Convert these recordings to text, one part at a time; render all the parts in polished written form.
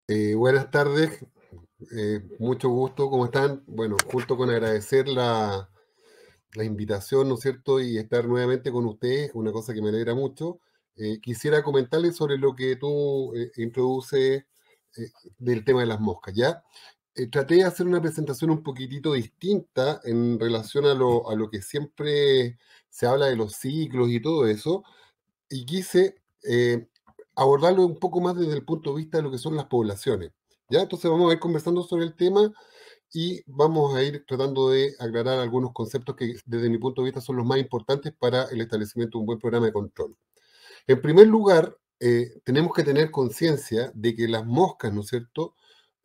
Buenas tardes, mucho gusto, ¿cómo están? Bueno, junto con agradecer la invitación, ¿no es cierto? Y estar nuevamente con ustedes, una cosa que me alegra mucho. Quisiera comentarles sobre lo que tú introduces del tema de las moscas, ¿ya? Traté de hacer una presentación un poquitito distinta en relación a lo que siempre se habla de los ciclos y todo eso, y quise abordarlo un poco más desde el punto de vista de lo que son las poblaciones. ¿Ya? Entonces vamos a ir conversando sobre el tema y vamos a ir tratando de aclarar algunos conceptos que desde mi punto de vista son los más importantes para el establecimiento de un buen programa de control. En primer lugar, tenemos que tener conciencia de que las moscas, ¿no es cierto?,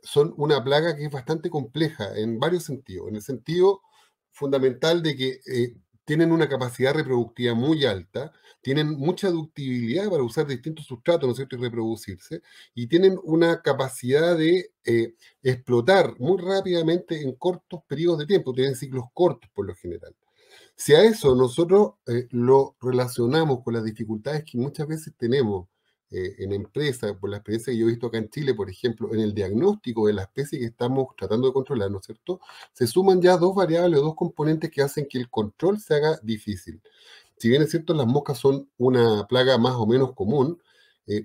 son una plaga que es bastante compleja en varios sentidos. En el sentido fundamental de que tienen una capacidad reproductiva muy alta, tienen mucha ductibilidad para usar distintos sustratos, ¿no es cierto?, y reproducirse, y tienen una capacidad de explotar muy rápidamente en cortos periodos de tiempo, tienen ciclos cortos por lo general. Si a eso nosotros lo relacionamos con las dificultades que muchas veces tenemos en empresas, por la experiencia que yo he visto acá en Chile, por ejemplo, en el diagnóstico de la especie que estamos tratando de controlar, ¿no es cierto? Se suman ya dos variables o dos componentes que hacen que el control se haga difícil. Si bien es cierto, las moscas son una plaga más o menos común,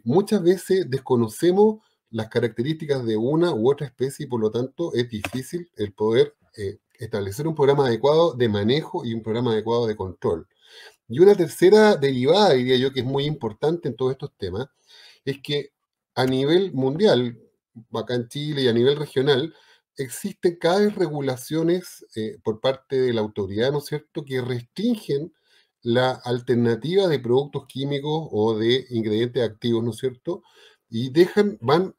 muchas veces desconocemos las características de una u otra especie y por lo tanto es difícil el poder establecer un programa adecuado de manejo y un programa adecuado de control. Y una tercera derivada, diría yo, que es muy importante en todos estos temas, es que a nivel mundial, acá en Chile y a nivel regional, existen cada vez regulaciones por parte de la autoridad, ¿no es cierto?, que restringen la alternativa de productos químicos o de ingredientes activos, ¿no es cierto? Y van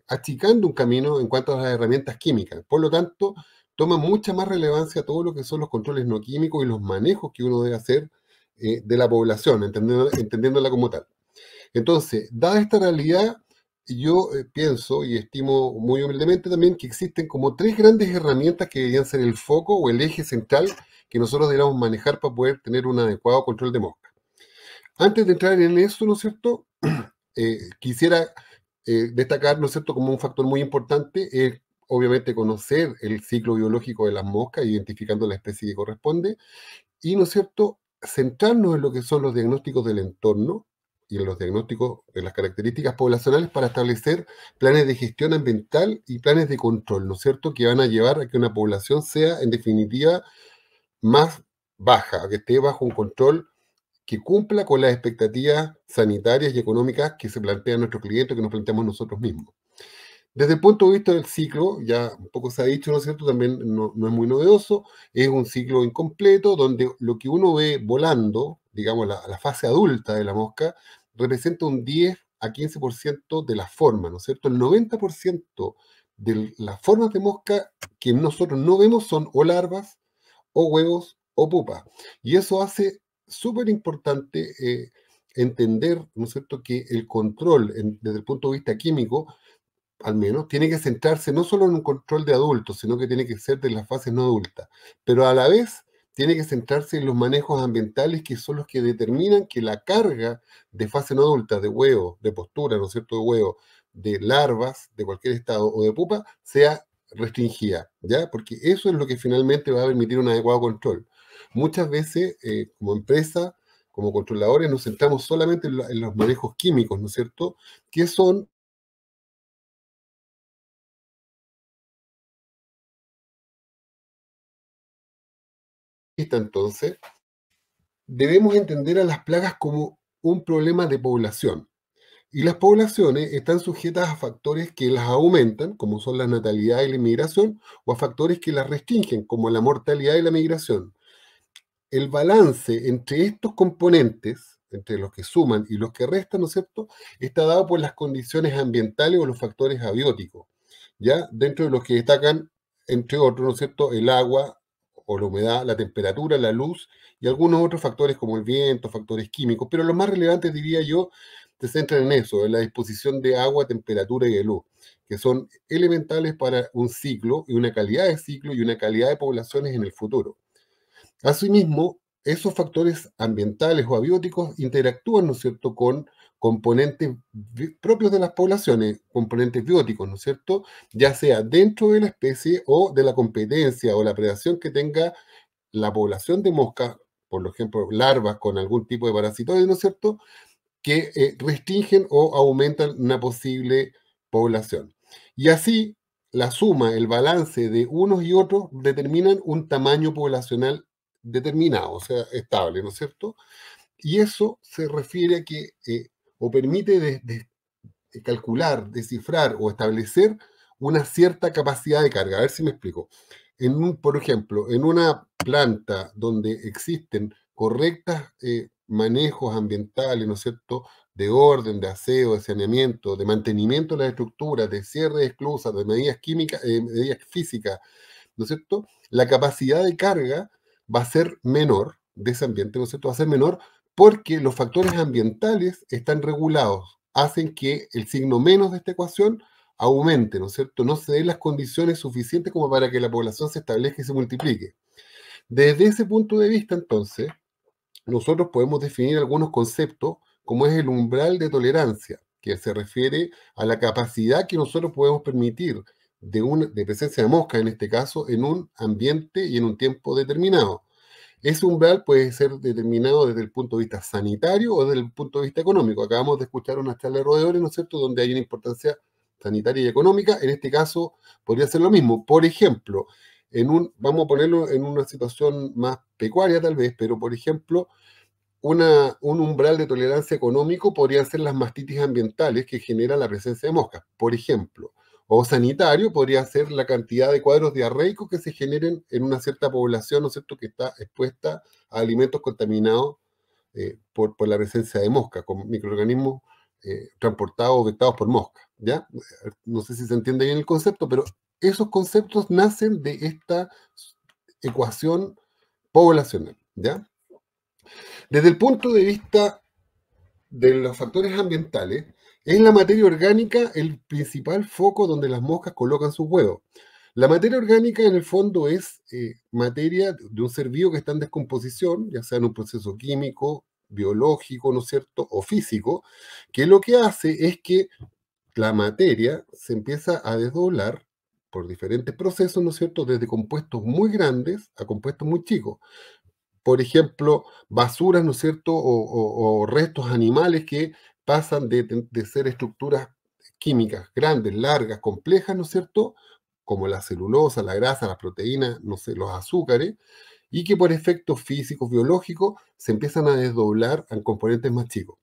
achicando un camino en cuanto a las herramientas químicas. Por lo tanto, toma mucha más relevancia todo lo que son los controles no químicos y los manejos que uno debe hacer de la población, entendiéndola como tal. Entonces, dada esta realidad, yo pienso y estimo muy humildemente también que existen como tres grandes herramientas que deberían ser el foco o el eje central que nosotros deberíamos manejar para poder tener un adecuado control de mosca. Antes de entrar en eso, ¿no es cierto? Quisiera destacar, ¿no es cierto?, como un factor muy importante, es obviamente conocer el ciclo biológico de las moscas, identificando la especie que corresponde, y, ¿no es cierto?, centrarnos en lo que son los diagnósticos del entorno y en los diagnósticos de las características poblacionales para establecer planes de gestión ambiental y planes de control, ¿no es cierto?, que van a llevar a que una población sea, en definitiva, más baja, a que esté bajo un control que cumpla con las expectativas sanitarias y económicas que se plantean nuestros clientes, que nos planteamos nosotros mismos. Desde el punto de vista del ciclo, ya un poco se ha dicho, ¿no es cierto? También no es muy novedoso, es un ciclo incompleto donde lo que uno ve volando, digamos, la fase adulta de la mosca, representa un 10 a 15% de la forma, ¿no es cierto? El 90% de las formas de mosca que nosotros no vemos son o larvas, o huevos, o pupas. Y eso hace súper importante entender, ¿no es cierto?, que el control desde el punto de vista químico al menos, tiene que centrarse no solo en un control de adultos, sino que tiene que ser de las fases no adultas, pero a la vez tiene que centrarse en los manejos ambientales que son los que determinan que la carga de fase no adulta, de huevo, de postura, ¿no es cierto?, de huevo, de larvas de cualquier estado o de pupa, sea restringida, ¿ya? Porque eso es lo que finalmente va a permitir un adecuado control. Muchas veces, como empresa, como controladores, nos centramos solamente en los manejos químicos, ¿no es cierto?, que son entonces, debemos entender a las plagas como un problema de población. Y las poblaciones están sujetas a factores que las aumentan, como son la natalidad y la inmigración, o a factores que las restringen, como la mortalidad y la migración. El balance entre estos componentes, entre los que suman y los que restan, ¿no es cierto?, está dado por las condiciones ambientales o los factores abióticos, ¿ya? Dentro de los que destacan, entre otros, ¿no es cierto?, el agua o la humedad, la temperatura, la luz y algunos otros factores como el viento, factores químicos, pero los más relevantes, diría yo, se centran en eso, en la disposición de agua, temperatura y de luz, que son elementales para un ciclo y una calidad de ciclo y una calidad de poblaciones en el futuro. Asimismo, esos factores ambientales o abióticos interactúan, ¿no es cierto?, con componentes propios de las poblaciones, componentes bióticos, ¿no es cierto? Ya sea dentro de la especie o de la competencia o la predación que tenga la población de mosca, por ejemplo, larvas con algún tipo de parasitoide, ¿no es cierto?, que restringen o aumentan una posible población. Y así, la suma, el balance de unos y otros determinan un tamaño poblacional determinado, o sea, estable, ¿no es cierto? Y eso se refiere a que, o permite calcular, descifrar o establecer una cierta capacidad de carga. A ver si me explico. Por ejemplo, en una planta donde existen correctos manejos ambientales, ¿no es cierto?, de orden, de aseo, de saneamiento, de mantenimiento de las estructuras, de cierre de esclusas, de medidas químicas, medidas físicas, ¿no es cierto? La capacidad de carga va a ser menor de ese ambiente, ¿no es cierto? Va a ser menor porque los factores ambientales están regulados, hacen que el signo menos de esta ecuación aumente, ¿no es cierto? No se den las condiciones suficientes como para que la población se establezca y se multiplique. Desde ese punto de vista, entonces, nosotros podemos definir algunos conceptos, como es el umbral de tolerancia, que se refiere a la capacidad que nosotros podemos permitir de presencia de mosca, en este caso, en un ambiente y en un tiempo determinado. Ese umbral puede ser determinado desde el punto de vista sanitario o desde el punto de vista económico. Acabamos de escuchar una charla de roedores, ¿no es cierto?, donde hay una importancia sanitaria y económica. En este caso, podría ser lo mismo. Por ejemplo, vamos a ponerlo en una situación más pecuaria tal vez, pero por ejemplo, un umbral de tolerancia económico podrían ser las mastitis ambientales que generan la presencia de moscas, por ejemplo. O sanitario podría ser la cantidad de cuadros diarreicos que se generen en una cierta población, ¿no es cierto?, que está expuesta a alimentos contaminados por la presencia de moscas, con microorganismos transportados o vectados por moscas, ¿ya? No sé si se entiende bien el concepto, pero esos conceptos nacen de esta ecuación poblacional, ¿ya? Desde el punto de vista de los factores ambientales, es la materia orgánica el principal foco donde las moscas colocan sus huevos. La materia orgánica en el fondo es materia de un ser vivo que está en descomposición, ya sea en un proceso químico, biológico, ¿no es cierto?, o físico, que lo que hace es que la materia se empieza a desdoblar por diferentes procesos, ¿no es cierto?, desde compuestos muy grandes a compuestos muy chicos. Por ejemplo, basuras, ¿no es cierto?, o restos animales que pasan de ser estructuras químicas grandes, largas, complejas, ¿no es cierto?, como la celulosa, la grasa, las proteínas, no sé, los azúcares, y que por efectos físicos, biológicos, se empiezan a desdoblar en componentes más chicos.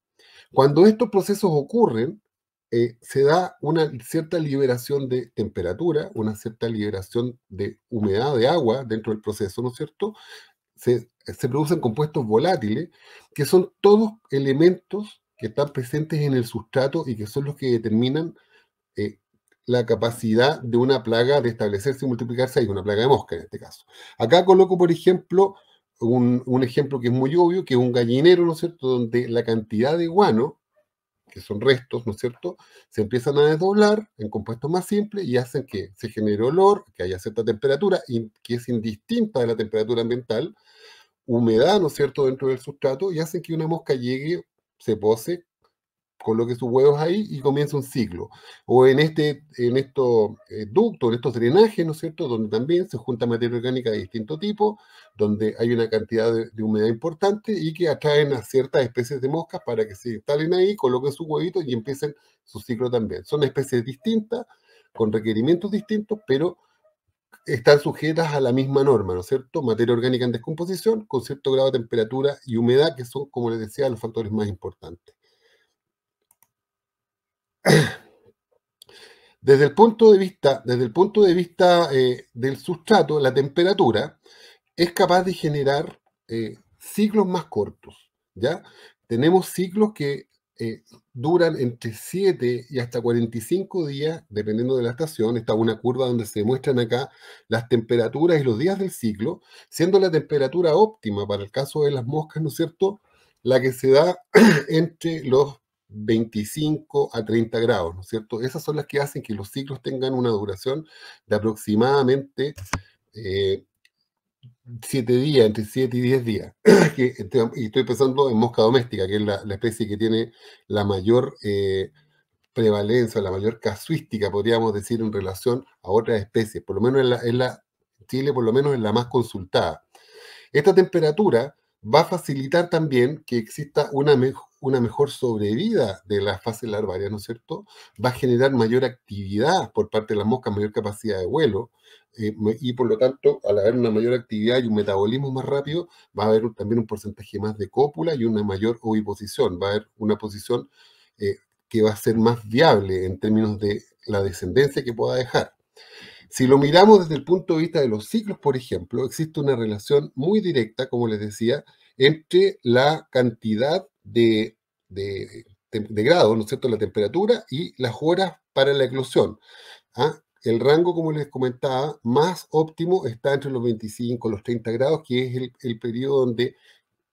Cuando estos procesos ocurren, se da una cierta liberación de temperatura, una cierta liberación de humedad, de agua dentro del proceso, ¿no es cierto?, se producen compuestos volátiles, que son todos elementos que están presentes en el sustrato y que son los que determinan eh, la capacidad de una plaga de establecerse y multiplicarse ahí, una plaga de mosca en este caso. Acá coloco, por ejemplo, un ejemplo que es muy obvio, que es un gallinero, ¿no es cierto?, donde la cantidad de guano, que son restos, ¿no es cierto?, se empiezan a desdoblar en compuestos más simples y hacen que se genere olor, que haya cierta temperatura, y que es indistinta de la temperatura ambiental, humedad, ¿no es cierto?, dentro del sustrato, y hacen que una mosca llegue, se pose, coloque sus huevos ahí y comienza un ciclo. O en estos ductos, en estos drenajes, ¿no es cierto?, donde también se junta materia orgánica de distinto tipo, donde hay una cantidad de humedad importante y que atraen a ciertas especies de moscas para que se instalen ahí, coloquen sus huevitos y empiecen su ciclo también. Son especies distintas, con requerimientos distintos, pero están sujetas a la misma norma, ¿no es cierto? Materia orgánica en descomposición, con cierto grado de temperatura y humedad, que son, como les decía, los factores más importantes. Desde el punto de vista del sustrato, la temperatura es capaz de generar ciclos más cortos, ¿ya? Tenemos ciclos que duran entre 7 y hasta 45 días, dependiendo de la estación. Está una curva donde se muestran acá las temperaturas y los días del ciclo, siendo la temperatura óptima para el caso de las moscas, ¿no es cierto?, la que se da entre los 25 a 30 grados, ¿no es cierto? Esas son las que hacen que los ciclos tengan una duración de aproximadamente eh, 7 días, entre 7 y 10 días. Y estoy pensando en mosca doméstica, que es la especie que tiene la mayor prevalencia, la mayor casuística, podríamos decir, en relación a otras especies. Por lo menos Chile, por lo menos es la más consultada. Esta temperatura va a facilitar también que exista una mejor sobrevida de las fases larvarias, ¿no es cierto? Va a generar mayor actividad por parte de las moscas, mayor capacidad de vuelo, y por lo tanto, al haber una mayor actividad y un metabolismo más rápido, va a haber también un porcentaje más de cópula y una mayor oviposición. Va a haber una posición eh, que va a ser más viable en términos de la descendencia que pueda dejar. Si lo miramos desde el punto de vista de los ciclos, por ejemplo, existe una relación muy directa, como les decía, entre la cantidad de grados, ¿no es cierto?, la temperatura y las horas para la eclosión. ¿Ah? El rango, como les comentaba, más óptimo está entre los 25 y los 30 grados, que es el periodo donde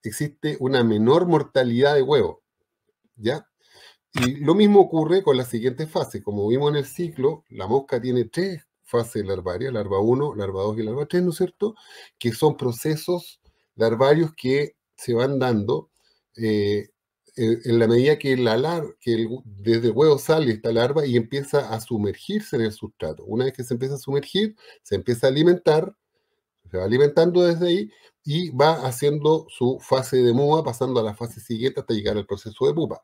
existe una menor mortalidad de huevos, ¿ya? Y lo mismo ocurre con la siguiente fase. Como vimos en el ciclo, la mosca tiene tres fases larvarias, larva uno, larva 2 y larva 3, ¿no es cierto? Que son procesos larvarios que se van dando eh, en la medida que, desde el huevo sale esta larva y empieza a sumergirse en el sustrato. Una vez que se empieza a sumergir, se empieza a alimentar, se va alimentando desde ahí y va haciendo su fase de muda, pasando a la fase siguiente hasta llegar al proceso de pupa.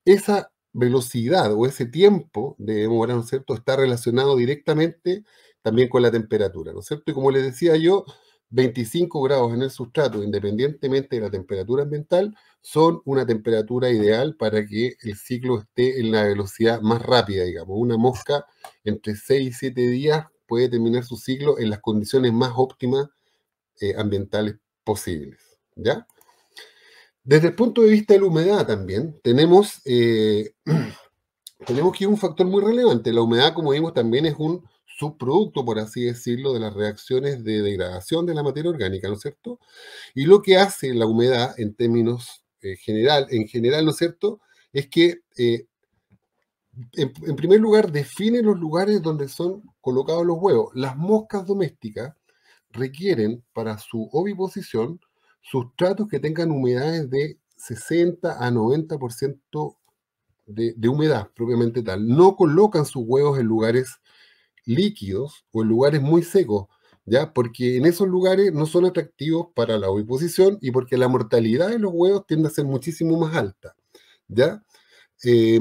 Esa velocidad o ese tiempo de demora, ¿no es cierto?, está relacionado directamente también con la temperatura, ¿no es cierto? Y como les decía yo, 25 grados en el sustrato, independientemente de la temperatura ambiental, son una temperatura ideal para que el ciclo esté en la velocidad más rápida, digamos. Una mosca entre 6 y 7 días puede terminar su ciclo en las condiciones más óptimas ambientales posibles, ¿ya? Desde el punto de vista de la humedad también, tenemos que un factor muy relevante. La humedad, como vimos, también es un subproducto, por así decirlo, de las reacciones de degradación de la materia orgánica, ¿no es cierto? Y lo que hace la humedad en términos en general, ¿no es cierto?, es que, en primer lugar, define los lugares donde son colocados los huevos. Las moscas domésticas requieren para su oviposición sustratos que tengan humedades de 60 a 90% de humedad propiamente tal. No colocan sus huevos en lugares líquidos o en lugares muy secos, ¿ya? Porque en esos lugares no son atractivos para la oviposición y porque la mortalidad de los huevos tiende a ser muchísimo más alta, ¿ya? Eh,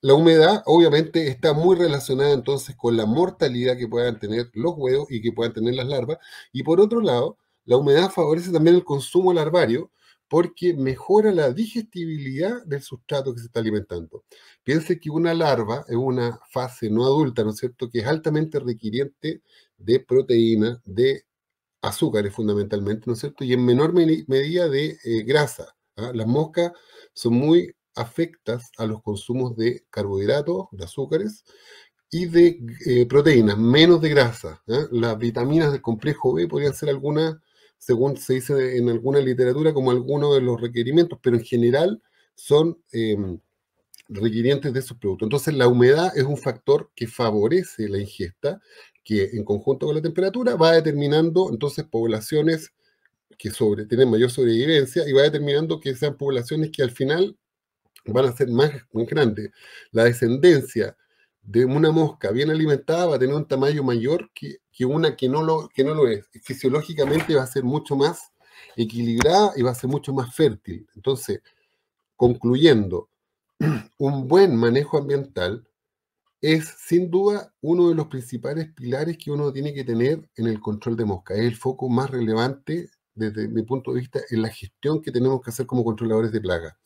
la humedad obviamente está muy relacionada entonces con la mortalidad que puedan tener los huevos y que puedan tener las larvas. Y por otro lado, la humedad favorece también el consumo larvario porque mejora la digestibilidad del sustrato que se está alimentando. Piense que una larva es una fase no adulta, ¿no es cierto?, que es altamente requiriente de proteínas, de azúcares fundamentalmente, ¿no es cierto? Y en menor medida de grasa. ¿Ah? Las moscas son muy afectas a los consumos de carbohidratos, de azúcares y de proteínas, menos de grasa. ¿Ah? Las vitaminas del complejo B podrían ser algunas, según se dice en alguna literatura, como algunos de los requerimientos, pero en general son requirientes de esos productos. Entonces, la humedad es un factor que favorece la ingesta, que en conjunto con la temperatura va determinando entonces poblaciones que tienen mayor sobrevivencia y va determinando que sean poblaciones que al final van a ser más grandes. La descendencia de una mosca bien alimentada va a tener un tamaño mayor que una que no lo es. Fisiológicamente va a ser mucho más equilibrada y va a ser mucho más fértil. Entonces, concluyendo, un buen manejo ambiental es sin duda uno de los principales pilares que uno tiene que tener en el control de mosca. Es el foco más relevante desde mi punto de vista en la gestión que tenemos que hacer como controladores de plagas.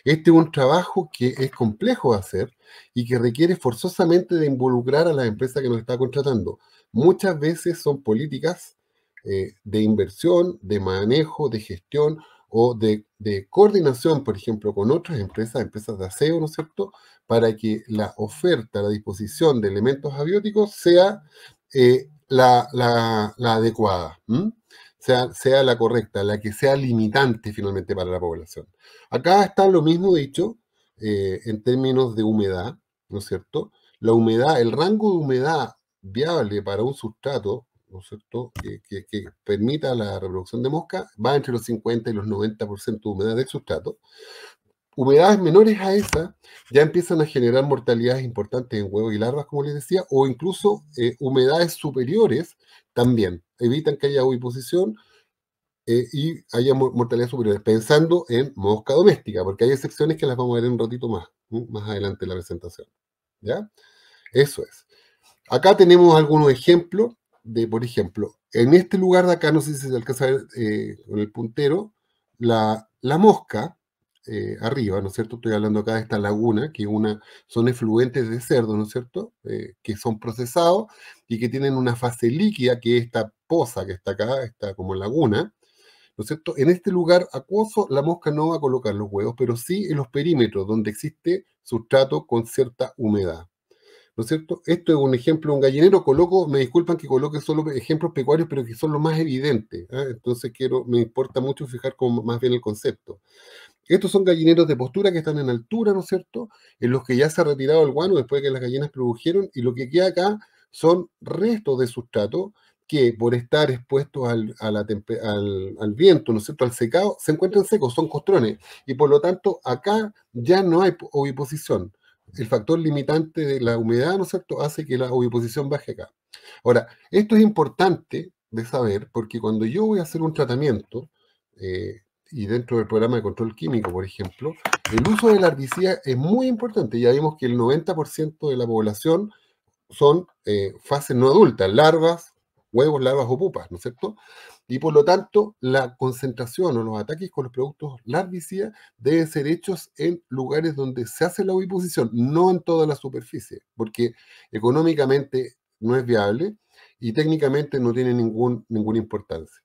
Este es un trabajo que es complejo de hacer y que requiere forzosamente de involucrar a la empresa que nos está contratando. Muchas veces son políticas de inversión, de manejo, de gestión o de coordinación, por ejemplo, con otras empresas de aseo, ¿no es cierto?, para que la oferta, la disposición de elementos abióticos sea la adecuada, sea la correcta, la que sea limitante finalmente para la población. Acá está lo mismo dicho en términos de humedad, ¿no es cierto? La humedad, el rango de humedad viable para un sustrato ¿no es cierto?, que permita la reproducción de mosca, va entre los 50 y los 90% de humedad del sustrato. Humedades menores a esa ya empiezan a generar mortalidades importantes en huevos y larvas, como les decía, o incluso humedades superiores también evitan que haya oviposición y haya mortalidades superiores, pensando en mosca doméstica, porque hay excepciones que las vamos a ver en un ratito más, más adelante en la presentación. ¿Ya? Eso es. Acá tenemos algunos ejemplos de, por ejemplo, en este lugar de acá, no sé si se alcanza a ver con el puntero, la mosca arriba, ¿no es cierto? Estoy hablando acá de esta laguna, que son efluentes de cerdo, ¿no es cierto? Que son procesados y que tienen una fase líquida, que es esta poza que está acá, esta como laguna, ¿no es cierto? En este lugar acuoso, la mosca no va a colocar los huevos, pero sí en los perímetros, donde existe sustrato con cierta humedad. ¿No es cierto? Esto es un ejemplo, un gallinero, me disculpan que coloque solo ejemplos pecuarios, pero que son los más evidentes. Entonces me importa mucho fijar más bien el concepto. Estos son gallineros de postura que están en altura, ¿no es cierto? En los que ya se ha retirado el guano después de que las gallinas produjeron, y lo que queda acá son restos de sustrato que por estar expuestos al viento, ¿no es cierto?, al secado, se encuentran secos, son costrones, y por lo tanto acá ya no hay oviposición. El factor limitante de la humedad, ¿no es cierto?, hace que la oviposición baje acá. Ahora, esto es importante de saber porque cuando yo voy a hacer un tratamiento, y dentro del programa de control químico, por ejemplo, el uso del herbicida es muy importante. Ya vimos que el 90% de la población son fases no adultas, larvas, huevos, larvas o pupas, ¿no es cierto? Y por lo tanto, la concentración o los ataques con los productos larvicidas deben ser hechos en lugares donde se hace la oviposición, no en toda la superficie, porque económicamente no es viable y técnicamente no tiene ninguna importancia.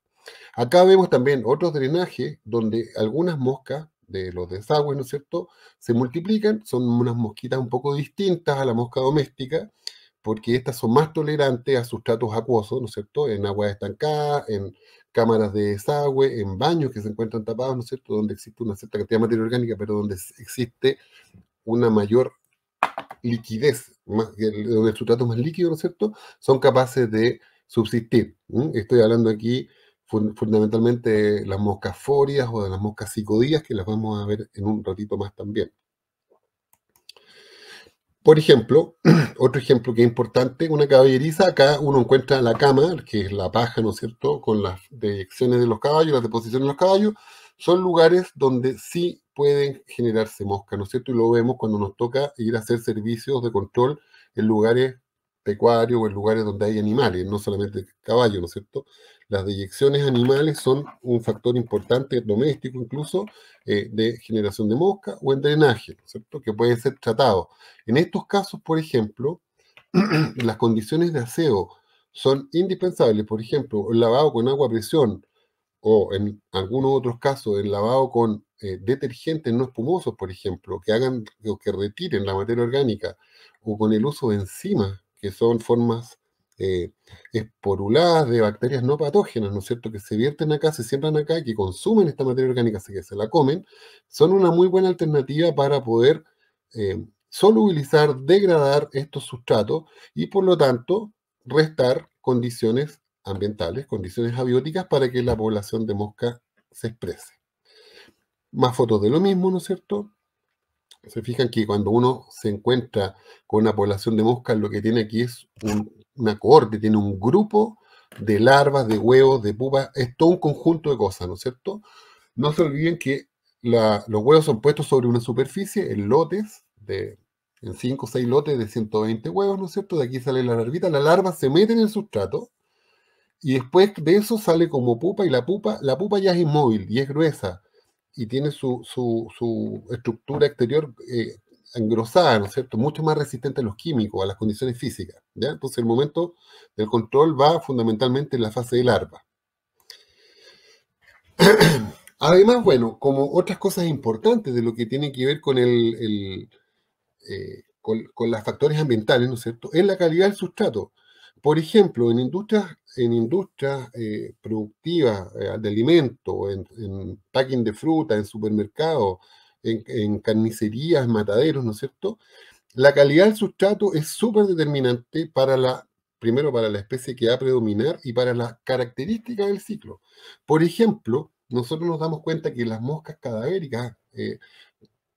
Acá vemos también otros drenajes donde algunas moscas de los desagües, ¿no es cierto?, se multiplican, son unas mosquitas un poco distintas a la mosca doméstica, porque estas son más tolerantes a sustratos acuosos, ¿no es cierto?, en aguas estancadas, en cámaras de desagüe, en baños que se encuentran tapados, ¿no es cierto?, donde existe una cierta cantidad de materia orgánica, pero donde existe una mayor liquidez, donde el sustrato es más líquido, ¿no es cierto?, son capaces de subsistir. Estoy hablando aquí fundamentalmente de las moscas forias o de las moscas psicodías, que las vamos a ver en un ratito más también. Por ejemplo, otro ejemplo que es importante, una caballeriza, acá uno encuentra la cama, que es la paja, ¿no es cierto?, con las deyecciones de los caballos, las deposiciones de los caballos, son lugares donde sí pueden generarse moscas, ¿no es cierto? Y lo vemos cuando nos toca ir a hacer servicios de control en lugares pecuarios o en lugares donde hay animales, no solamente caballos, ¿no es cierto? Las deyecciones animales son un factor importante, doméstico incluso, de generación de mosca o en drenaje, ¿no es cierto?, que puede ser tratado. En estos casos, por ejemplo, las condiciones de aseo son indispensables. Por ejemplo, el lavado con agua a presión o en algunos otros casos el lavado con detergentes no espumosos, por ejemplo, que hagan o que retiren la materia orgánica, o con el uso de enzimas, que son formas esporuladas de bacterias no patógenas, ¿no es cierto?, que se vierten acá, se siembran acá y que consumen esta materia orgánica, así que se la comen, son una muy buena alternativa para poder solubilizar, degradar estos sustratos y por lo tanto restar condiciones ambientales, condiciones abióticas para que la población de mosca se exprese. Más fotos de lo mismo, ¿no es cierto? Se fijan que cuando uno se encuentra con una población de moscas, lo que tiene aquí es una cohorte, tiene un grupo de larvas, de huevos, de pupas, es todo un conjunto de cosas, ¿no es cierto? No se olviden que los huevos son puestos sobre una superficie en lotes, en 5 o 6 lotes de 120 huevos, ¿no es cierto? De aquí sale la larvita, la larva se mete en el sustrato, y después de eso sale como pupa, y la pupa ya es inmóvil y es gruesa y tiene su estructura exterior engrosada, ¿no es cierto? Mucho más resistente a los químicos, a las condiciones físicas, ¿ya? Entonces el momento del control va fundamentalmente en la fase de larva. Además, bueno, como otras cosas importantes de lo que tiene que ver con con los factores ambientales, ¿no es cierto?, es la calidad del sustrato. Por ejemplo, en industrias productivas de alimentos, en packing de fruta, en supermercados, en carnicerías, mataderos, ¿no es cierto?, la calidad del sustrato es súper determinante para la primero para la especie que va a predominar y para las características del ciclo. Por ejemplo, nosotros nos damos cuenta que las moscas cadavéricas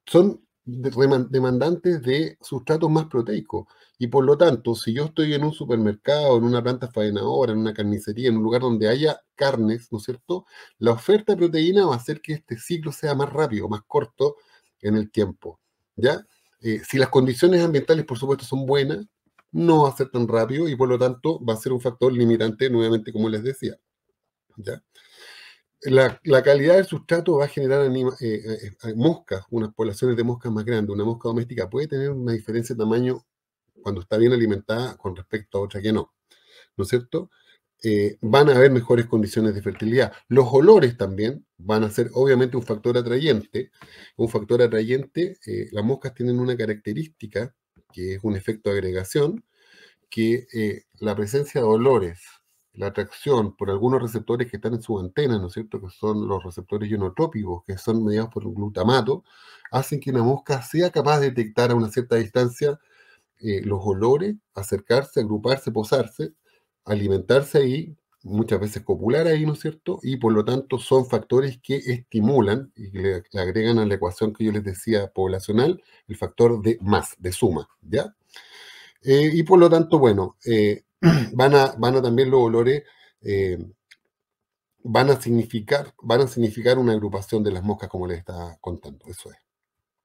son demandantes de sustratos más proteicos. Y por lo tanto, si yo estoy en un supermercado, en una planta faenadora, en una carnicería, en un lugar donde haya carnes, ¿no es cierto? La oferta de proteína va a hacer que este ciclo sea más rápido, más corto en el tiempo, ¿ya? Si las condiciones ambientales, por supuesto, son buenas, no va a ser tan rápido y por lo tanto va a ser un factor limitante, nuevamente, como les decía, ¿ya? La calidad del sustrato va a generar moscas, unas poblaciones de moscas más grandes. Una mosca doméstica puede tener una diferencia de tamaño cuando está bien alimentada con respecto a otra que no, ¿no es cierto? Van a haber mejores condiciones de fertilidad. Los olores también van a ser obviamente un factor atrayente. Un factor atrayente, las moscas tienen una característica que es un efecto de agregación, que la presencia de olores, la atracción por algunos receptores que están en su antena, ¿no es cierto?, que son los receptores ionotrópicos, que son mediados por un glutamato, hacen que una mosca sea capaz de detectar a una cierta distancia los olores, acercarse, agruparse, posarse, alimentarse ahí, muchas veces copular ahí, ¿no es cierto? Y por lo tanto son factores que estimulan y que le agregan a la ecuación que yo les decía poblacional el factor de más, de suma, ¿ya? Y por lo tanto, bueno, van a también los olores, eh, van a significar una agrupación de las moscas, como les estaba contando. Eso es.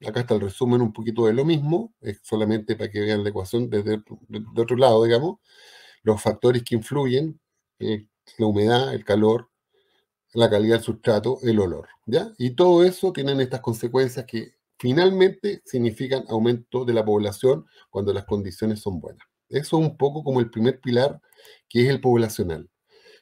Acá está el resumen un poquito de lo mismo, es solamente para que vean la ecuación desde de otro lado, digamos. Los factores que influyen, la humedad, el calor, la calidad del sustrato, el olor, ¿ya? Y todo eso tienen estas consecuencias que finalmente significan aumento de la población cuando las condiciones son buenas. Eso es un poco como el primer pilar, que es el poblacional.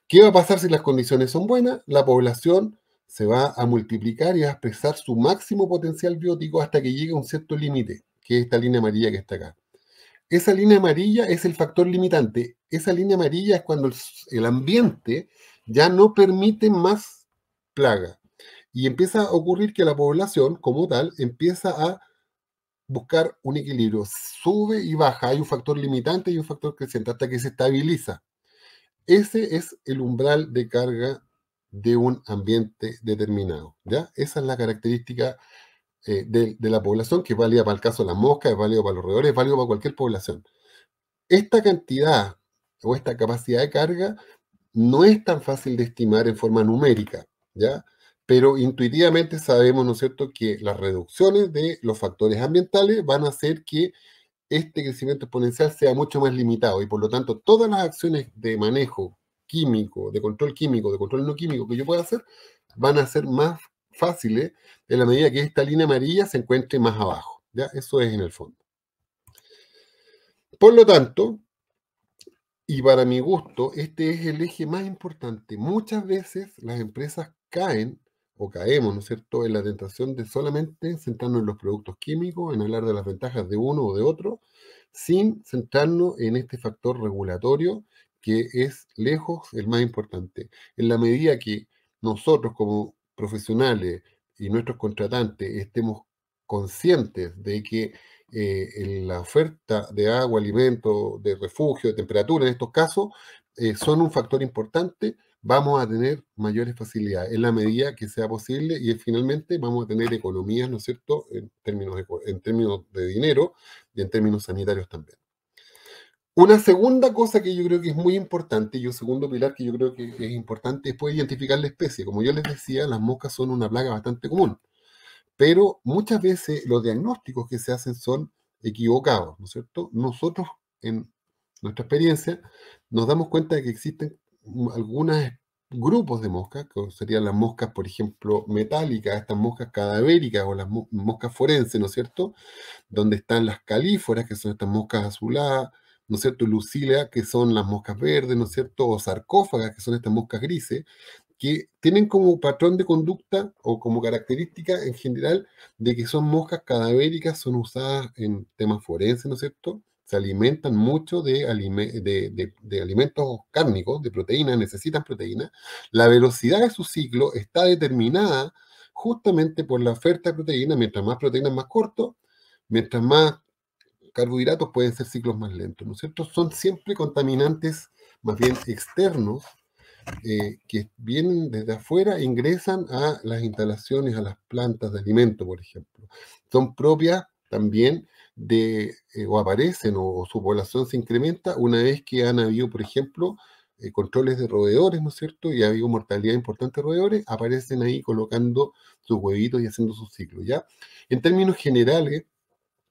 ¿Qué va a pasar si las condiciones son buenas? La población se va a multiplicar y va a expresar su máximo potencial biótico hasta que llegue a un cierto límite, que es esta línea amarilla que está acá. Esa línea amarilla es el factor limitante. Esa línea amarilla es cuando el ambiente ya no permite más plaga. Y empieza a ocurrir que la población, como tal, empieza a buscar un equilibrio. Sube y baja. Hay un factor limitante y un factor creciente hasta que se estabiliza. Ese es el umbral de carga de un ambiente determinado, ¿ya? Esa es la característica de la población, que es válida para el caso de las moscas, es válido para los roedores, es válido para cualquier población. Esta cantidad o esta capacidad de carga no es tan fácil de estimar en forma numérica, ¿ya? Pero intuitivamente sabemos, ¿no es cierto?, que las reducciones de los factores ambientales van a hacer que este crecimiento exponencial sea mucho más limitado y por lo tanto todas las acciones de manejo químico, de control no químico que yo pueda hacer, van a ser más fáciles en la medida que esta línea amarilla se encuentre más abajo, ¿ya? Eso es en el fondo. Por lo tanto, y para mi gusto, este es el eje más importante. Muchas veces las empresas caen o caemos, ¿no es cierto?, en la tentación de solamente centrarnos en los productos químicos, en hablar de las ventajas de uno o de otro, sin centrarnos en este factor regulatorio que es lejos el más importante. En la medida que nosotros como profesionales y nuestros contratantes estemos conscientes de que en la oferta de agua, alimento, de refugio, de temperatura en estos casos, son un factor importante, vamos a tener mayores facilidades en la medida que sea posible y finalmente vamos a tener economías, ¿no es cierto?, en términos de dinero y en términos sanitarios también. Una segunda cosa que yo creo que es muy importante y un segundo pilar que yo creo que es importante es poder identificar la especie. Como yo les decía, las moscas son una plaga bastante común, pero muchas veces los diagnósticos que se hacen son equivocados, ¿no es cierto? Nosotros, en nuestra experiencia, nos damos cuenta de que existen algunos grupos de moscas, que serían las moscas, por ejemplo, metálicas, estas moscas cadavéricas o las moscas forenses, ¿no es cierto? Donde están las calíforas, que son estas moscas azuladas, ¿no es cierto? Lucíleas, que son las moscas verdes, ¿no es cierto? O sarcófagas, que son estas moscas grises, que tienen como patrón de conducta o como característica en general de que son moscas cadavéricas, son usadas en temas forenses, ¿no es cierto? Se alimentan mucho de alimentos cárnicos, de proteínas, necesitan proteínas. La velocidad de su ciclo está determinada justamente por la oferta de proteínas. Mientras más proteínas, más corto. Mientras más carbohidratos pueden ser ciclos más lentos, ¿no es cierto? Son siempre contaminantes más bien externos que vienen desde afuera, ingresan a las instalaciones, a las plantas de alimento, por ejemplo. Son propias también o aparecen, o su población se incrementa una vez que han habido, por ejemplo, controles de roedores, ¿no es cierto? Y ha habido mortalidad importante de roedores, aparecen ahí colocando sus huevitos y haciendo sus ciclos, ¿ya? En términos generales,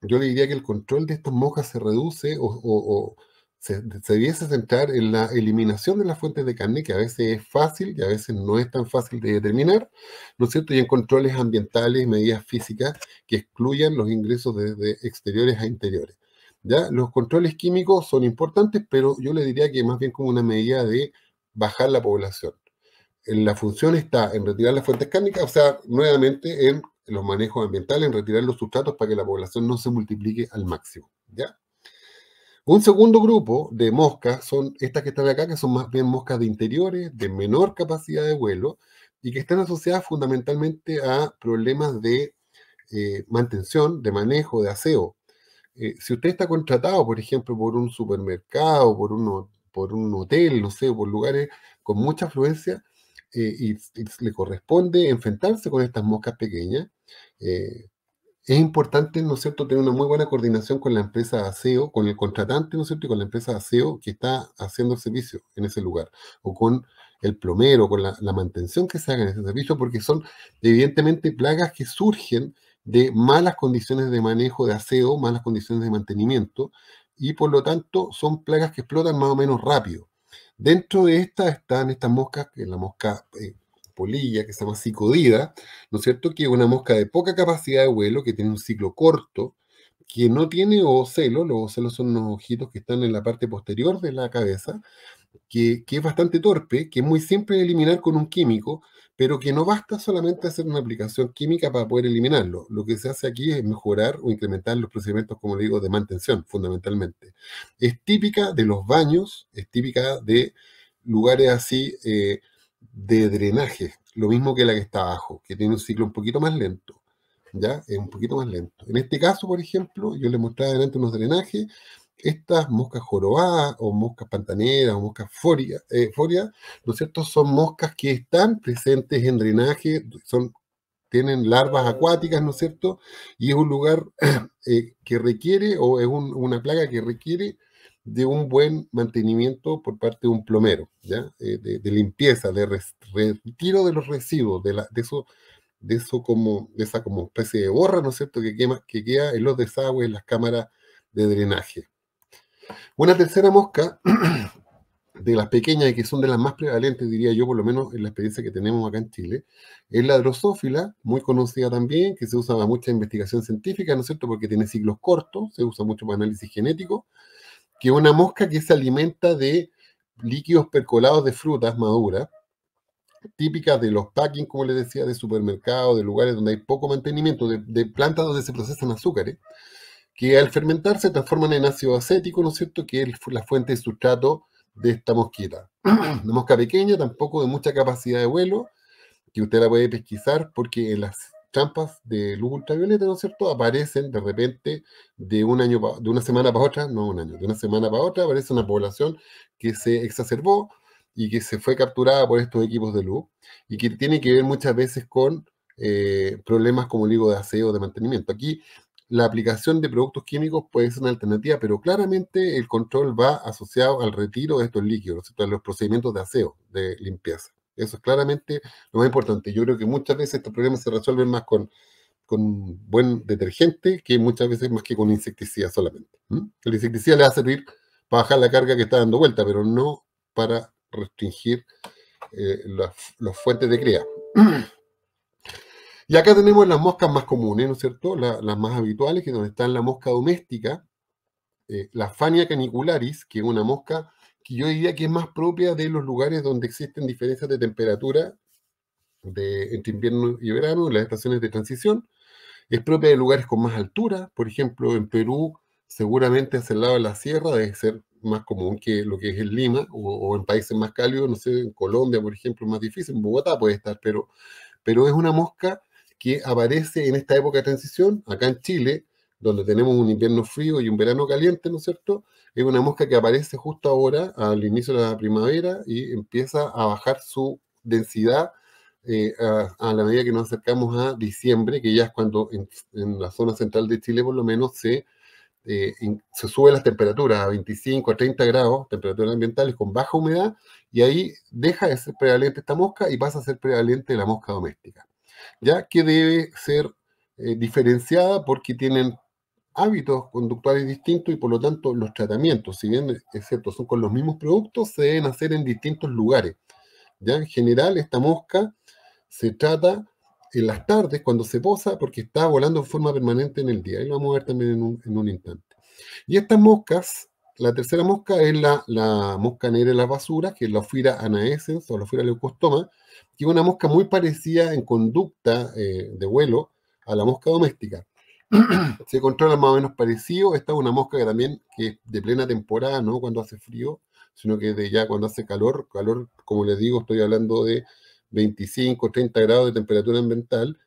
yo le diría que el control de estas moscas se reduce o se debiese centrar en la eliminación de las fuentes de carne, que a veces es fácil y a veces no es tan fácil de determinar, ¿no es cierto? Y en controles ambientales y medidas físicas que excluyan los ingresos de exteriores a interiores. ¿Ya? Los controles químicos son importantes, pero yo le diría que más bien como una medida de bajar la población. La función está en retirar las fuentes cárnicas, o sea, nuevamente en los manejos ambientales, en retirar los sustratos para que la población no se multiplique al máximo, ¿ya? Un segundo grupo de moscas son estas que están acá, que son más bien moscas de interiores, de menor capacidad de vuelo, y que están asociadas fundamentalmente a problemas de mantención, de manejo, de aseo. Si usted está contratado, por ejemplo, por un supermercado, por un hotel, no sé, por lugares con mucha afluencia, y le corresponde enfrentarse con estas moscas pequeñas, eh, es importante, ¿no es cierto?, tener una muy buena coordinación con la empresa de aseo, con el contratante, ¿no es cierto?, y con la empresa de aseo que está haciendo el servicio en ese lugar, o con el plomero, con la mantención que se haga en ese servicio, porque son evidentemente plagas que surgen de malas condiciones de manejo de aseo, malas condiciones de mantenimiento, y por lo tanto son plagas que explotan más o menos rápido. Dentro de estas están estas moscas, que es la mosca polilla, que se llama psicodida, ¿no es cierto? Que es una mosca de poca capacidad de vuelo, que tiene un ciclo corto, que no tiene ocelos. Los ocelos son unos ojitos que están en la parte posterior de la cabeza, que es bastante torpe, que es muy simple de eliminar con un químico, pero que no basta solamente hacer una aplicación química para poder eliminarlo. Lo que se hace aquí es mejorar o incrementar los procedimientos, como le digo, de mantención, fundamentalmente. Es típica de los baños, es típica de lugares así de drenaje, lo mismo que la que está abajo, que tiene un ciclo un poquito más lento. ¿Ya? Es un poquito más lento. En este caso, por ejemplo, yo les mostraba adelante unos drenajes. Estas moscas jorobadas o moscas pantaneras o moscas forias, ¿no es cierto? Son moscas que están presentes en drenaje, tienen larvas acuáticas, ¿no es cierto? Y es un lugar que requiere, o es una plaga que requiere de un buen mantenimiento por parte de un plomero, ¿ya? De limpieza, de retiro de los residuos, de esa como especie de borra, ¿no es cierto?, que queda en los desagües, en las cámaras de drenaje. Una tercera mosca, de las pequeñas y que son de las más prevalentes, diría yo, por lo menos en la experiencia que tenemos acá en Chile, es la drosófila, muy conocida también, que se usa para mucha investigación científica, ¿no es cierto?, porque tiene ciclos cortos, se usa mucho para análisis genético, que es una mosca que se alimenta de líquidos percolados de frutas maduras, típicas de los packing, como les decía, de supermercados, de lugares donde hay poco mantenimiento, de plantas donde se procesan azúcares, que al fermentar se transforman en ácido acético, ¿no es cierto?, que es la fuente de sustrato de esta mosquita. Una mosca pequeña, tampoco de mucha capacidad de vuelo, que usted la puede pesquisar porque en las trampas de luz ultravioleta, ¿no es cierto?, aparecen de repente de de una semana para otra, no un año, de una semana para otra aparece una población que se exacerbó y que se fue capturada por estos equipos de luz y que tiene que ver muchas veces con problemas, como digo, de aseo, de mantenimiento. Aquí la aplicación de productos químicos puede ser una alternativa, pero claramente el control va asociado al retiro de estos líquidos, ¿no es cierto?, a los procedimientos de aseo, de limpieza. Eso es claramente lo más importante. Yo creo que muchas veces estos problemas se resuelven más con un buen detergente que muchas veces más que con insecticida solamente. El insecticida le va a servir para bajar la carga que está dando vuelta, pero no para restringir las fuentes de cría. Y acá tenemos las moscas más comunes, ¿no es cierto? Las más habituales, que es donde están la mosca doméstica, la Fania canicularis, que es una mosca que yo diría que es más propia de los lugares donde existen diferencias de temperatura entre invierno y verano, en las estaciones de transición. Es propia de lugares con más altura. Por ejemplo, en Perú, seguramente hacia el lado de la sierra debe ser más común que lo que es en Lima, o en países más cálidos, no sé, en Colombia, por ejemplo, es más difícil, en Bogotá puede estar, pero es una mosca que aparece en esta época de transición, acá en Chile, donde tenemos un invierno frío y un verano caliente, ¿no es cierto? Es una mosca que aparece justo ahora, al inicio de la primavera, y empieza a bajar su densidad a la medida que nos acercamos a diciembre, que ya es cuando en la zona central de Chile por lo menos se suben las temperaturas a 25 a 30 grados, temperaturas ambientales con baja humedad, y ahí deja de ser prevalente esta mosca y pasa a ser prevalente la mosca doméstica, ya que debe ser diferenciada porque tienen hábitos conductuales distintos y por lo tanto los tratamientos, si bien es cierto, son con los mismos productos, se deben hacer en distintos lugares. ¿Ya? En general, esta mosca se trata en las tardes cuando se posa porque está volando en forma permanente en el día. Y lo vamos a ver también en un instante. Y estas moscas, la tercera mosca es la mosca negra de las basuras, que es la Ophira anaescens o la Ophira leucostoma, que es una mosca muy parecida en conducta de vuelo a la mosca doméstica. Se controla más o menos parecido. Esta es una mosca que también que es de plena temporada, no cuando hace frío, sino que de ya cuando hace calor. Calor, como les digo, estoy hablando de 25, 30 grados de temperatura ambiental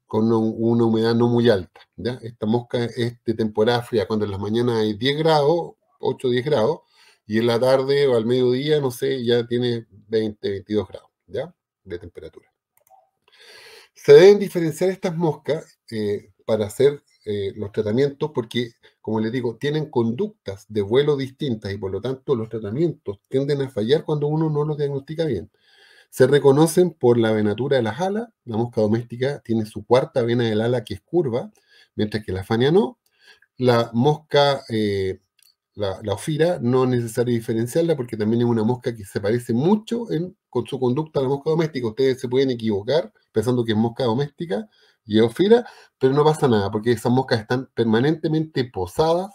con una humedad no muy alta. ¿Ya? Esta mosca es de temporada fría, cuando en las mañanas hay 10 grados, 8 o 10 grados, y en la tarde o al mediodía, no sé, ya tiene 20, 22 grados, ¿ya? De temperatura. Se deben diferenciar estas moscas para hacer los tratamientos porque, como les digo, tienen conductas de vuelo distintas y por lo tanto los tratamientos tienden a fallar cuando uno no los diagnostica bien. Se reconocen por la venatura de las alas. La mosca doméstica tiene su cuarta vena del ala que es curva, mientras que la Fania no. La mosca, la Ophira, no es necesario diferenciarla porque también es una mosca que se parece mucho con su conducta a la mosca doméstica. Ustedes se pueden equivocar pensando que es mosca doméstica y es Ophira, pero no pasa nada porque esas moscas están permanentemente posadas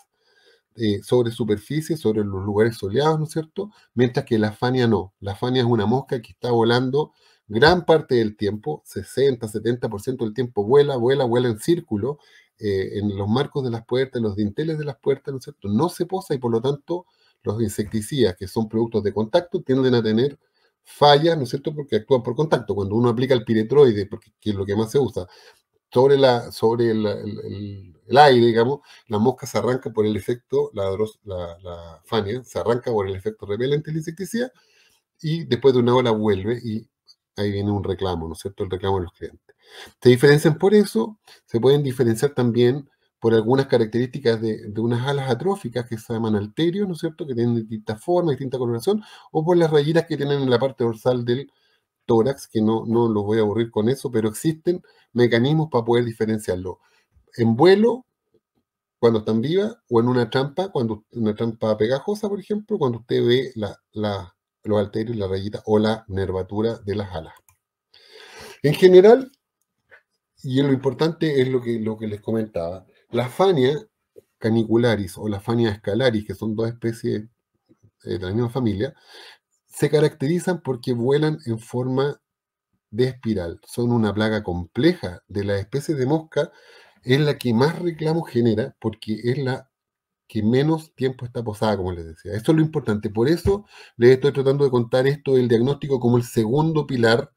sobre superficie, sobre los lugares soleados, ¿no es cierto? Mientras que la Fania no. La Fania es una mosca que está volando gran parte del tiempo, 60, 70% del tiempo vuela, vuela, vuela en círculo, en los marcos de las puertas, en los dinteles de las puertas, ¿no es cierto? No se posa y por lo tanto los insecticidas, que son productos de contacto, tienden a tener fallas, ¿no es cierto? Porque actúan por contacto. Cuando uno aplica el piretroide, porque que es lo que más se usa, sobre el aire, digamos, la mosca se arranca por el efecto, la Fania se arranca por el efecto repelente del insecticida y después de una hora vuelve y ahí viene un reclamo, ¿no es cierto? El reclamo de los clientes. Se diferencian por eso, se pueden diferenciar también por algunas características de unas alas atróficas que se llaman alterios, ¿no es cierto? Que tienen distintas formas, distinta coloración, o por las rayitas que tienen en la parte dorsal del tórax, que no los voy a aburrir con eso, pero existen mecanismos para poder diferenciarlo. En vuelo, cuando están vivas, o en una trampa pegajosa, por ejemplo, cuando usted ve los alterios, la rayita o la nervatura de las alas. En general, y lo importante es lo que les comentaba, la Fania canicularis o la Fania scalaris, que son dos especies de la misma familia, se caracterizan porque vuelan en forma de espiral. Son una plaga compleja de las especies de mosca, es la que más reclamo genera porque es la que menos tiempo está posada, como les decía. Eso es lo importante. Por eso les estoy tratando de contar esto del diagnóstico como el segundo pilar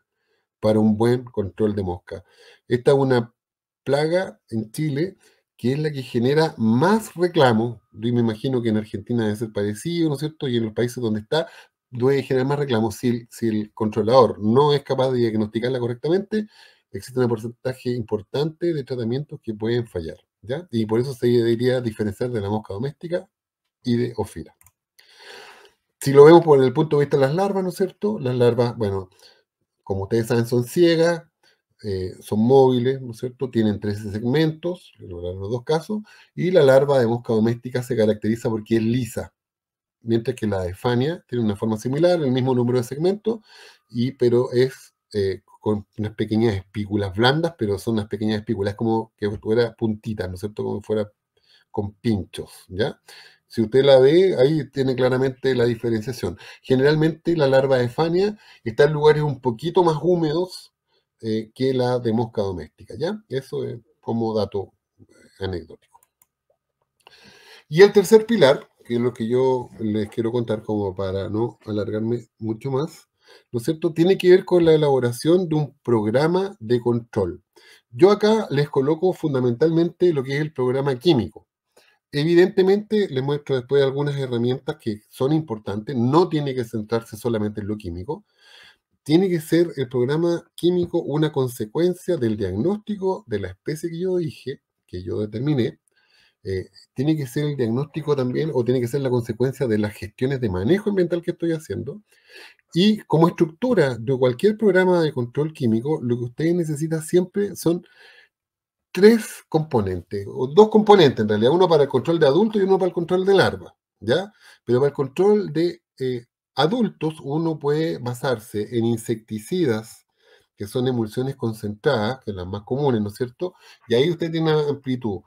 para un buen control de mosca. Esta es una plaga en Chile que es la que genera más reclamos. Yo me imagino que en Argentina debe ser parecido, ¿no es cierto? Y en los países donde está, debe generar más reclamos. Si el controlador no es capaz de diagnosticarla correctamente, existe un porcentaje importante de tratamientos que pueden fallar, ¿ya? Y por eso se debería diferenciar de la mosca doméstica y de Ophira. Si lo vemos por el punto de vista de las larvas, ¿no es cierto? Las larvas, bueno, como ustedes saben, son ciegas, son móviles, ¿no es cierto? Tienen 13 segmentos, en los dos casos, y la larva de mosca doméstica se caracteriza porque es lisa, mientras que la de Fania tiene una forma similar, el mismo número de segmentos, pero es con unas pequeñas espículas blandas, pero son unas pequeñas espículas, como que fuera puntitas, ¿no es cierto? Como fuera con pinchos, ¿ya? Si usted la ve, ahí tiene claramente la diferenciación. Generalmente la larva de Fania está en lugares un poquito más húmedos que la de mosca doméstica, ¿ya? Eso es como dato anecdótico. Y el tercer pilar, que es lo que yo les quiero contar como para no alargarme mucho más, ¿no es cierto? Tiene que ver con la elaboración de un programa de control. Yo acá les coloco fundamentalmente lo que es el programa químico. Evidentemente, les muestro después algunas herramientas que son importantes. No tiene que centrarse solamente en lo químico. Tiene que ser el programa químico una consecuencia del diagnóstico de la especie que yo dije, que yo determiné. Tiene que ser el diagnóstico también, o tiene que ser la consecuencia de las gestiones de manejo ambiental que estoy haciendo. Y como estructura de cualquier programa de control químico, lo que ustedes necesitan siempre son tres componentes, o dos componentes en realidad, uno para el control de adultos y uno para el control de larvas, ¿ya? Pero para el control de adultos uno puede basarse en insecticidas, que son emulsiones concentradas, que son las más comunes, ¿no es cierto? Y ahí usted tiene una amplitud,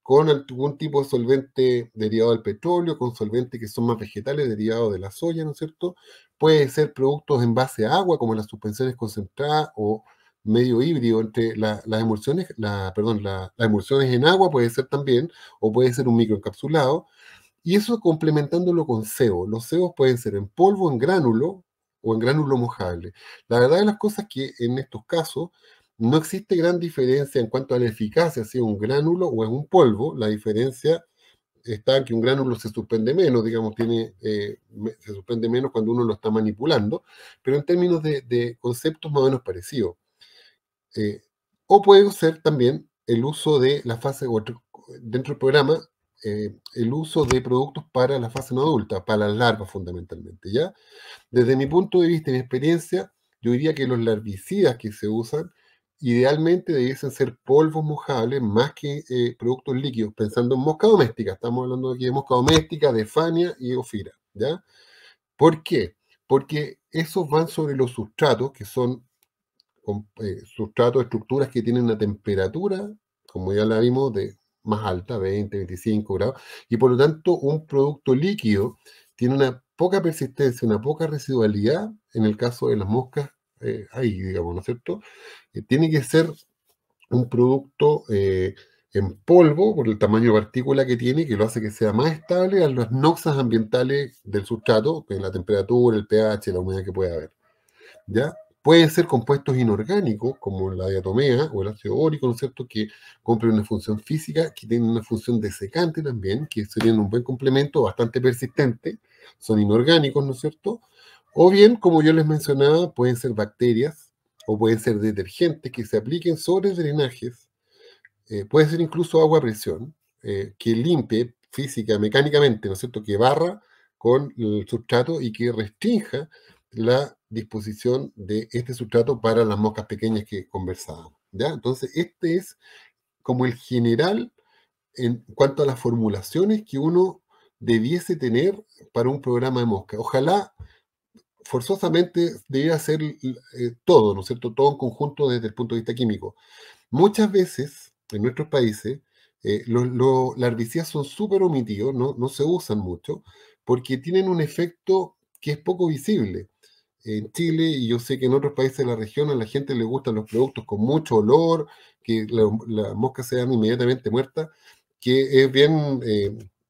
con algún tipo de solvente derivado del petróleo, con solventes que son más vegetales derivados de la soya, ¿no es cierto? Puede ser productos en base a agua, como las suspensiones concentradas o medio híbrido entre las emulsiones, perdón, las emulsiones en agua puede ser también, o puede ser un microencapsulado, y eso complementándolo con sebo. Los sebos pueden ser en polvo, en gránulo o en gránulo mojable. La verdad de las cosas es que en estos casos no existe gran diferencia en cuanto a la eficacia, si es un gránulo o es un polvo. La diferencia está en que un gránulo se suspende menos, digamos, se suspende menos cuando uno lo está manipulando, pero en términos de conceptos más o menos parecidos. Eh, o puede ser también el uso de la fase, dentro del programa, el uso de productos para la fase no adulta, para las larvas fundamentalmente, ¿ya? Desde mi punto de vista y mi experiencia, yo diría que los larvicidas que se usan idealmente debiesen ser polvos mojables más que productos líquidos, pensando en mosca doméstica. Estamos hablando aquí de mosca doméstica, de Fania y Ofira, ¿ya? ¿Por qué? Porque esos van sobre los sustratos, que son sustratos, estructuras que tienen una temperatura, como ya la vimos, de más alta, 20, 25 grados, y por lo tanto un producto líquido tiene una poca persistencia, una poca residualidad, en el caso de las moscas, ahí, digamos, ¿no es cierto? Tiene que ser un producto en polvo, por el tamaño de partícula que tiene, que lo hace que sea más estable a las noxas ambientales del sustrato, que es la temperatura, el pH, la humedad que pueda haber. ¿Ya? Pueden ser compuestos inorgánicos, como la diatomea o el ácido bórico, ¿no es cierto?, que cumplen una función física, que tienen una función desecante también, que serían un buen complemento, bastante persistente, son inorgánicos, ¿no es cierto? O bien, como yo les mencionaba, pueden ser bacterias o pueden ser detergentes que se apliquen sobre drenajes, puede ser incluso agua a presión, que limpie física, mecánicamente, ¿no es cierto?, que barra con el sustrato y que restrinja la disposición de este sustrato para las moscas pequeñas que conversábamos, ¿ya? Entonces, este es como el general en cuanto a las formulaciones que uno debiese tener para un programa de mosca. Ojalá forzosamente debiera ser todo, ¿no es cierto?, todo en conjunto desde el punto de vista químico. Muchas veces en nuestros países los herbicidas son súper omitidos, no se usan mucho, porque tienen un efecto que es poco visible. En Chile, y yo sé que en otros países de la región, a la gente le gustan los productos con mucho olor, que las moscas sean inmediatamente muertas, que es bien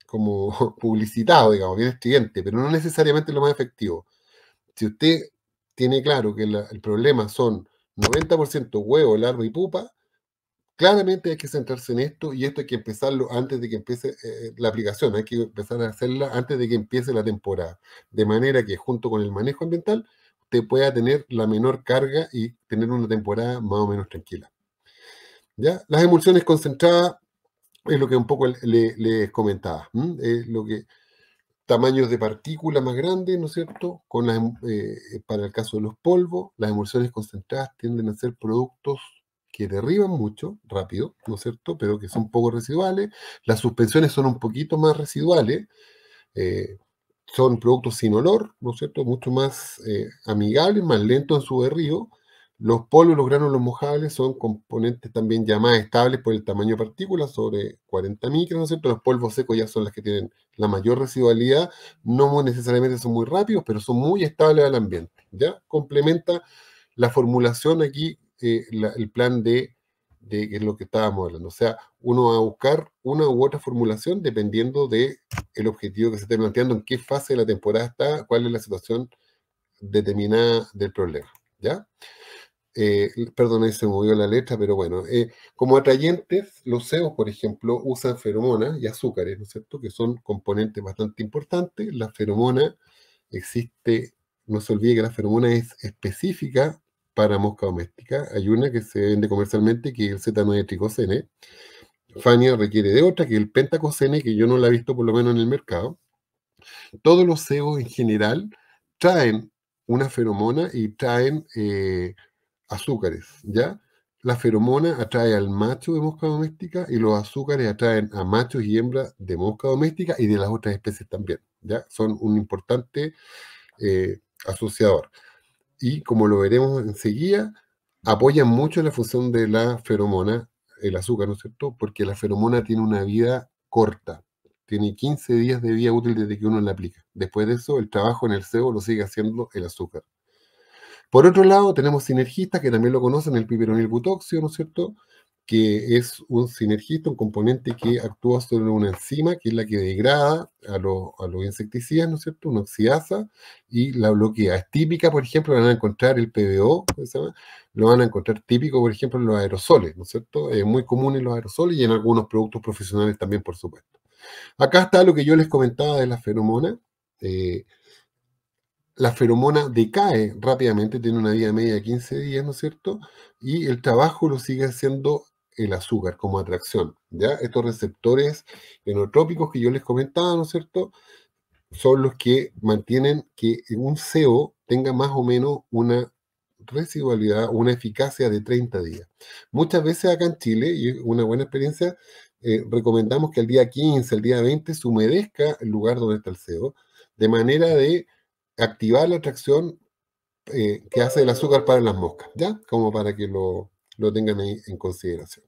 como publicitado, digamos, bien estridente, pero no necesariamente lo más efectivo. Si usted tiene claro que el problema son 90% huevo, larva y pupa, claramente hay que centrarse en esto, y esto hay que empezarlo antes de que empiece la aplicación, hay que empezar a hacerla antes de que empiece la temporada, de manera que junto con el manejo ambiental usted pueda tener la menor carga y tener una temporada más o menos tranquila. ¿Ya? Las emulsiones concentradas es lo que un poco les comentaba, lo que tamaños de partículas más grandes, ¿no es cierto? Para el caso de los polvos, las emulsiones concentradas tienden a ser productos que derriban mucho, rápido, ¿no es cierto? Pero que son poco residuales. Las suspensiones son un poquito más residuales, eh, son productos sin olor, ¿no es cierto? Mucho más amigables, más lentos en su derribo. Los polvos y los gránulos mojables son componentes también ya más estables por el tamaño de partículas, sobre 40 micras, ¿no es cierto? Los polvos secos ya son las que tienen la mayor residualidad, no necesariamente son muy rápidos, pero son muy estables al ambiente, ¿ya? Complementa la formulación aquí, el plan de que es lo que estábamos hablando. O sea, uno va a buscar una u otra formulación dependiendo de el objetivo que se esté planteando, en qué fase de la temporada está, cuál es la situación determinada del problema, ¿ya? Perdón, ahí se movió la letra, pero bueno, como atrayentes, los CEOs, por ejemplo, usan feromonas y azúcares, ¿no es cierto?, que son componentes bastante importantes. La feromona existe, no se olvide que la feromona es específica para mosca doméstica. Hay una que se vende comercialmente, que es el Z9-tricosene. Fania requiere de otra, que es el pentacosene, que yo no la he visto por lo menos en el mercado. Todos los cebos en general traen una feromona y traen azúcares, ¿ya? La feromona atrae al macho de mosca doméstica y los azúcares atraen a machos y hembras de mosca doméstica y de las otras especies también, ¿ya? Son un importante asociador. Y como lo veremos enseguida, apoyan mucho la función de la feromona, el azúcar, ¿no es cierto? Porque la feromona tiene una vida corta, tiene 15 días de vida útil desde que uno la aplica. Después de eso, el trabajo en el cebo lo sigue haciendo el azúcar. Por otro lado, tenemos sinergistas, que también lo conocen, el piperonil butóxido, ¿no es cierto?, que es un sinergista, un componente que actúa sobre una enzima, que es la que degrada a los insecticidas, ¿no es cierto?, una oxidasa, y la bloquea. Es típica, por ejemplo, van a encontrar el PBO, ¿cómo se llama? Lo van a encontrar típico, por ejemplo, en los aerosoles, ¿no es cierto? Es muy común en los aerosoles y en algunos productos profesionales también, por supuesto. Acá está lo que yo les comentaba de la feromona. Eh, la feromona decae rápidamente, tiene una vida media de 15 días, ¿no es cierto? Y el trabajo lo sigue haciendo el azúcar como atracción, ¿ya? Estos receptores enotrópicos que yo les comentaba, ¿no es cierto?, son los que mantienen que un CEO tenga más o menos una residualidad, una eficacia de 30 días. Muchas veces acá en Chile, y es una buena experiencia, recomendamos que al día 15, al día 20, se humedezca el lugar donde está el CEO, de manera de activar la atracción que hace el azúcar para las moscas, ¿ya? Como para que lo tengan ahí en consideración.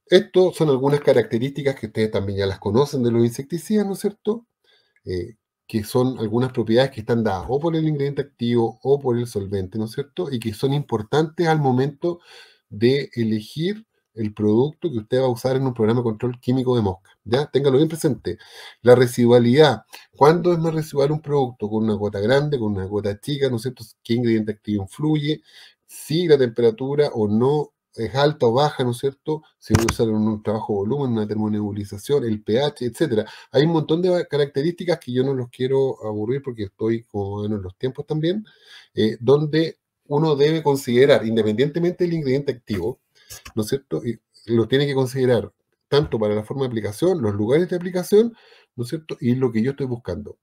Estas son algunas características que ustedes también ya las conocen de los insecticidas, ¿no es cierto? eh, que son algunas propiedades que están dadas o por el ingrediente activo o por el solvente, ¿no es cierto? Y que son importantes al momento de elegir el producto que usted va a usar en un programa de control químico de mosca. ¿Ya? Téngalo bien presente. La residualidad. ¿Cuándo es más residual un producto? ¿Con una gota grande, con una gota chica? ¿No es cierto? ¿Qué ingrediente activo influye? Si la temperatura o no es alta o baja, ¿no es cierto? Si voy a usar en un trabajo de volumen, una termonebulización, el pH, etcétera. Hay un montón de características que yo no los quiero aburrir porque estoy como en los tiempos también, donde uno debe considerar, independientemente del ingrediente activo, ¿no es cierto? Y lo tiene que considerar tanto para la forma de aplicación, los lugares de aplicación, ¿no es cierto? Y lo que yo estoy buscando.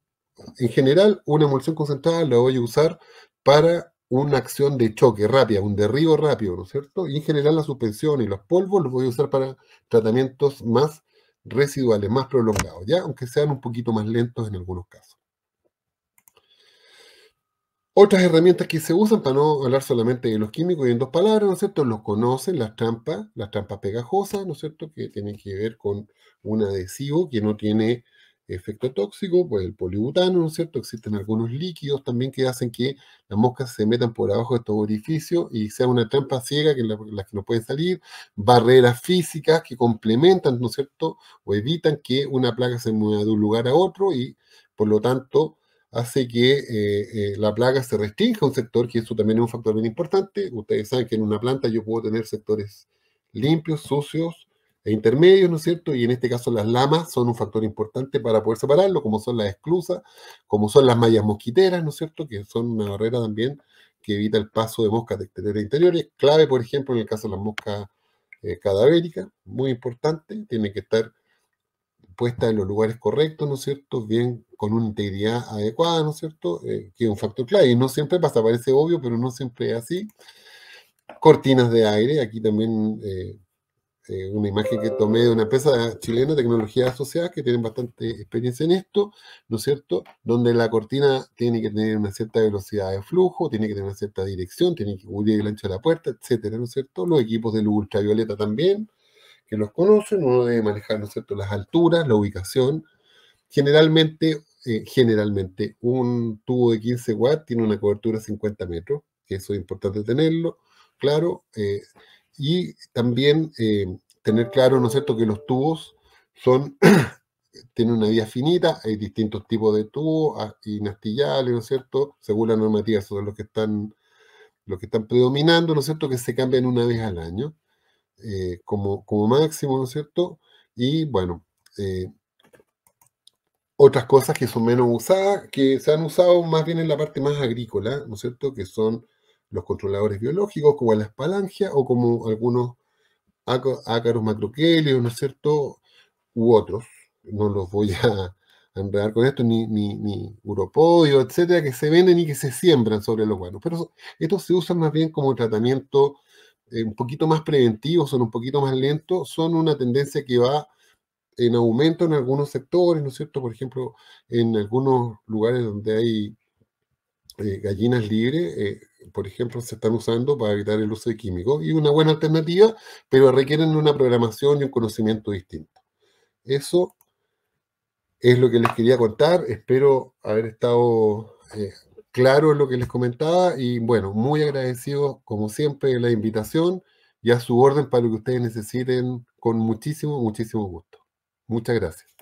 En general, una emulsión concentrada la voy a usar para una acción de choque rápida, un derribo rápido, ¿no es cierto? Y en general la suspensión y los polvos los voy a usar para tratamientos más residuales, más prolongados, ¿ya? Aunque sean un poquito más lentos en algunos casos. Otras herramientas que se usan, para no hablar solamente de los químicos y en dos palabras, ¿no es cierto? Los conocen, las trampas pegajosas, ¿no es cierto? Que tienen que ver con un adhesivo que no tiene efecto tóxico, pues el polibutano, ¿no es cierto? Existen algunos líquidos también que hacen que las moscas se metan por abajo de estos orificios y sea una trampa ciega que las que no pueden salir, barreras físicas que complementan, ¿no es cierto? O evitan que una plaga se mueva de un lugar a otro y, por lo tanto, hace que la plaga se restrinja a un sector, que eso también es un factor bien importante. Ustedes saben que en una planta yo puedo tener sectores limpios, sucios e intermedios, ¿no es cierto? Y en este caso las lamas son un factor importante para poder separarlo, como son las esclusas, como son las mallas mosquiteras, ¿no es cierto? Que son una barrera también que evita el paso de moscas de exteriores a interiores. Clave, por ejemplo, en el caso de las moscas cadavéricas, muy importante, tiene que estar puesta en los lugares correctos, ¿no es cierto? Bien, con una integridad adecuada, ¿no es cierto? Que es un factor clave. Y no siempre pasa, parece obvio, pero no siempre es así. Cortinas de aire, aquí también una imagen que tomé de una empresa chilena de tecnología asociada que tienen bastante experiencia en esto, ¿no es cierto? Donde la cortina tiene que tener una cierta velocidad de flujo, tiene que tener una cierta dirección, tiene que cubrir el ancho de la puerta, etcétera, ¿no es cierto? Los equipos de luz ultravioleta también, que los conocen, uno debe manejar, ¿no es cierto?, las alturas, la ubicación. Generalmente, un tubo de 15 watts tiene una cobertura de 50 metros, que eso es importante tenerlo, claro, y también tener claro, ¿no es cierto?, que los tubos son, tienen una vía finita, hay distintos tipos de tubos inastillables, ¿no es cierto?, según la normativa, son los que están los que están predominando, ¿no es cierto?, que se cambian una vez al año, como máximo, ¿no es cierto? Y bueno, otras cosas que son menos usadas, que se han usado más bien en la parte más agrícola, ¿no es cierto?, que son los controladores biológicos, como la espalangia o como algunos ácaros macroquelios, ¿no es cierto?, u otros. No los voy a enredar con esto, ni uropodio, etcétera, que se venden y que se siembran sobre los guanos. Pero estos se usan más bien como tratamiento un poquito más preventivo, son un poquito más lentos, son una tendencia que va en aumento en algunos sectores, ¿no es cierto? Por ejemplo, en algunos lugares donde hay gallinas libres, por ejemplo, se están usando para evitar el uso de químicos y una buena alternativa, pero requieren una programación y un conocimiento distinto. Eso es lo que les quería contar. Espero haber estado claro en lo que les comentaba y bueno, muy agradecido como siempre de la invitación y a su orden para lo que ustedes necesiten con muchísimo, muchísimo gusto. Muchas gracias.